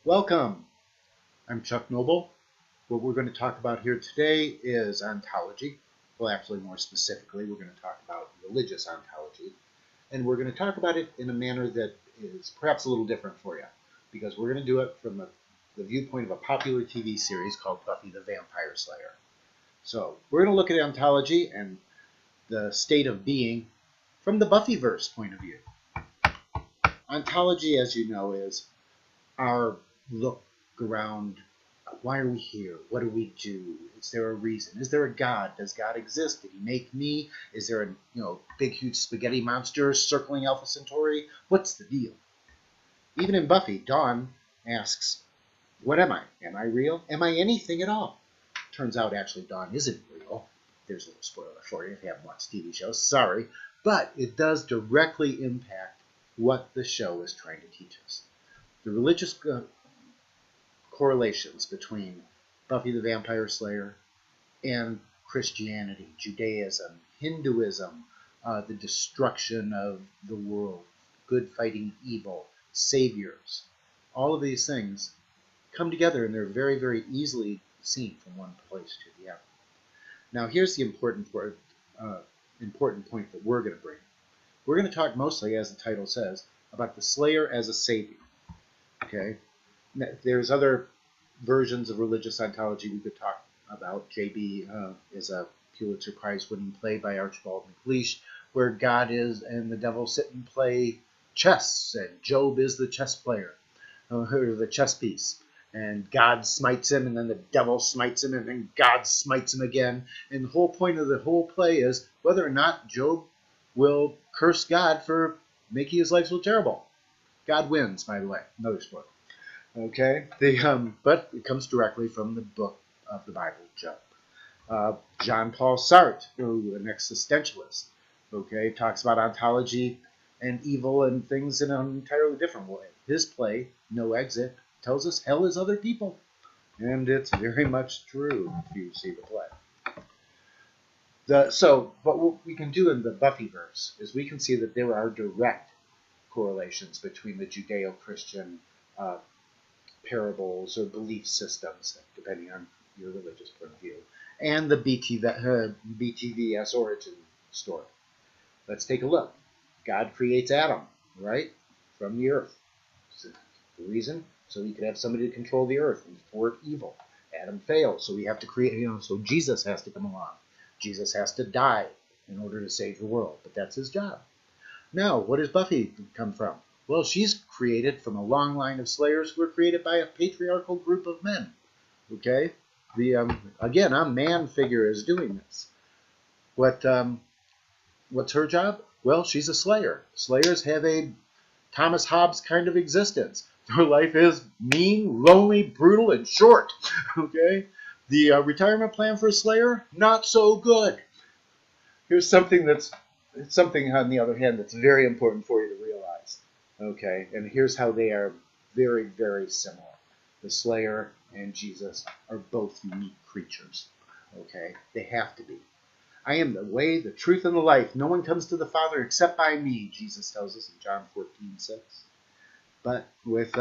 Welcome. I'm Chuck Noble. What we're going to talk about here today is ontology. Well, actually, more specifically, we're going to talk about religious ontology. And we're going to talk about it in a manner that is perhaps a little different for you, because we're going to do it from the viewpoint of a popular TV series called Buffy the Vampire Slayer. So we're going to look at ontology and the state of being from the Buffyverse point of view. Ontology, as you know, is our look around. Why are we here? What do we do? Is there a reason? Is there a God? Does God exist? Did he make me? Is there a big huge spaghetti monster circling Alpha Centauri? What's the deal? Even in Buffy, Dawn asks, what am I? Am I real? Am I anything at all? Turns out actually Dawn isn't real. There's a little spoiler for you if you haven't watched TV shows. Sorry. But it does directly impact what the show is trying to teach us. The religious correlations between Buffy the Vampire Slayer and Christianity, Judaism, Hinduism, the destruction of the world, good fighting evil, saviors. All of these things come together, and they're very, very easily seen from one place to the other. Now, here's the important point that we're going to bring. We're going to talk mostly, as the title says, about the Slayer as a savior. Okay? There's other versions of religious ontology we could talk about. J.B. is a Pulitzer Prize-winning play by Archibald MacLeish, where God is and the devil sit and play chess, and Job is the chess player, or the chess piece. And God smites him, and then the devil smites him, and then God smites him again. And the whole point of the whole play is whether or not Job will curse God for making his life so terrible. God wins, by the way. Another spoiler. Okay, but it comes directly from the book of the Bible, Job. Jean-Paul Sartre, an existentialist, okay, talks about ontology and evil and things in an entirely different way. His play, No Exit, tells us hell is other people, and it's very much true if you see the play. So what we can do in the Buffyverse is we can see that there are direct correlations between the Judeo-Christian parables or belief systems, depending on your religious point of view, and the BTVS origin story. Let's take a look. God creates Adam, right, from the earth. So the reason? So he could have somebody to control the earth and thwart evil. Adam fails, so we have to create, so Jesus has to come along. Jesus has to die in order to save the world, but that's his job. Now, what does Buffy come from? Well, she's created from a long line of slayers who were created by a patriarchal group of men. Okay? Again, a man figure is doing this. What's her job? Well, she's a slayer. Slayers have a Thomas Hobbes kind of existence. Their life is mean, lonely, brutal, and short. Okay? The retirement plan for a slayer? Not so good. Here's something on the other hand that's very important for you to realize. Okay, and here's how they are very, very similar. The Slayer and Jesus are both unique creatures. Okay, they have to be. I am the way, the truth, and the life. No one comes to the Father except by me, Jesus tells us in John 14:6. But with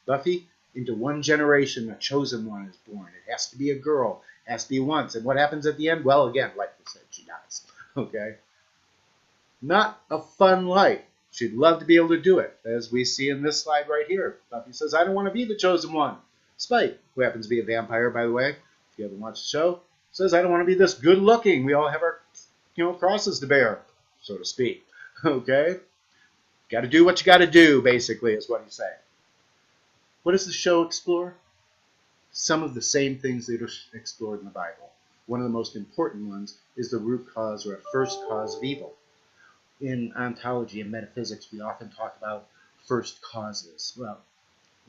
Buffy, into one generation, a chosen one is born. It has to be a girl. It has to be once. And what happens at the end? Well, again, like we said, she dies. Okay? Not a fun life. She'd love to be able to do it, as we see in this slide right here. Buffy says, I don't want to be the chosen one. Spike, who happens to be a vampire, by the way, if you haven't watched the show, says, I don't want to be this good-looking. We all have our, crosses to bear, so to speak. Okay? Got to do what you got to do, basically, is what he's saying. What does the show explore? Some of the same things that are explored in the Bible. One of the most important ones is the root cause or a first cause of evil. In ontology and metaphysics, we often talk about first causes. Well,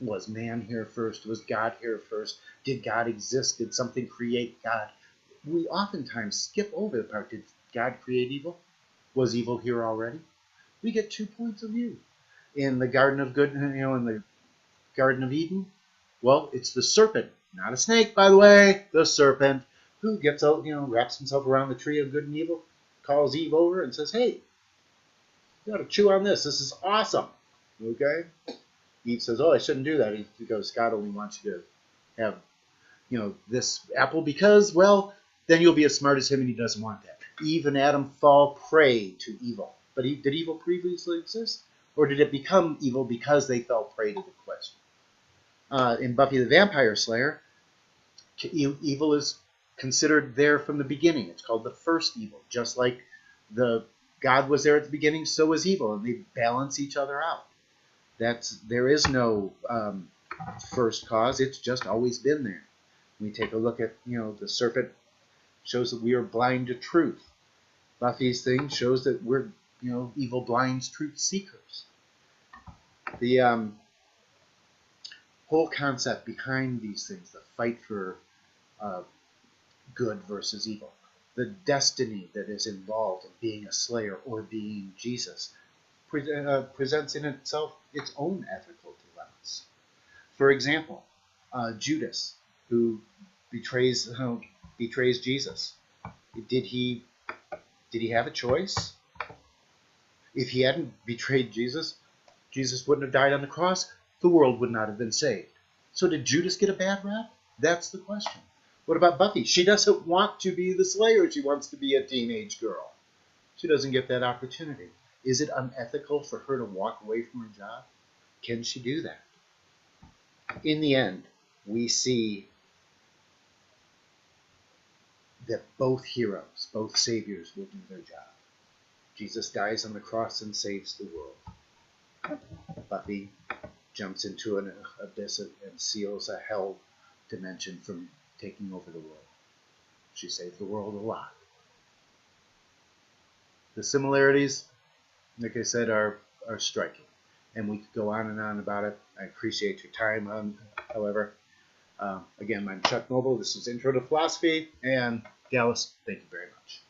was man here first? Was God here first? Did God exist? Did something create God? We oftentimes skip over the part, did God create evil? Was evil here already? We get 2 points of view. In the Garden of in the Garden of Eden, well, it's the serpent, not a snake, by the way, the serpent, who gets out, wraps himself around the tree of good and evil, calls Eve over and says, hey, you got to chew on this. This is awesome. Okay? Eve says, "Oh, I shouldn't do that." He goes, "God only wants you to have, this apple because, well, then you'll be as smart as him, and he doesn't want that." Eve and Adam fall prey to evil. But did evil previously exist? Or did it become evil because they fell prey to the question? In Buffy the Vampire Slayer, evil is considered there from the beginning. It's called the first evil. Just like the God was there at the beginning, so was evil, and they balance each other out. There is no first cause. It's just always been there. We take a look at, the serpent shows that we are blind to truth. Buffy's thing shows that we're, evil, blind, truth seekers. The whole concept behind these things, the fight for good versus evil, the destiny that is involved in being a slayer or being Jesus, presents in itself its own ethical dilemmas. For example, Judas, who betrays Jesus. Did he have a choice? If he hadn't betrayed Jesus, Jesus wouldn't have died on the cross. The world would not have been saved. So did Judas get a bad rap? That's the question. What about Buffy? She doesn't want to be the Slayer. She wants to be a teenage girl. She doesn't get that opportunity. Is it unethical for her to walk away from her job? Can she do that? In the end, we see that both heroes, both saviors, will do their job. Jesus dies on the cross and saves the world. Buffy jumps into an abyss and seals a hell dimension from taking over the world. She saved the world a lot. The similarities, like I said, are striking. And we could go on and on about it. I appreciate your time, however. Again, I'm Chuck Noble. This is Intro to Philosophy. And Dallas, thank you very much.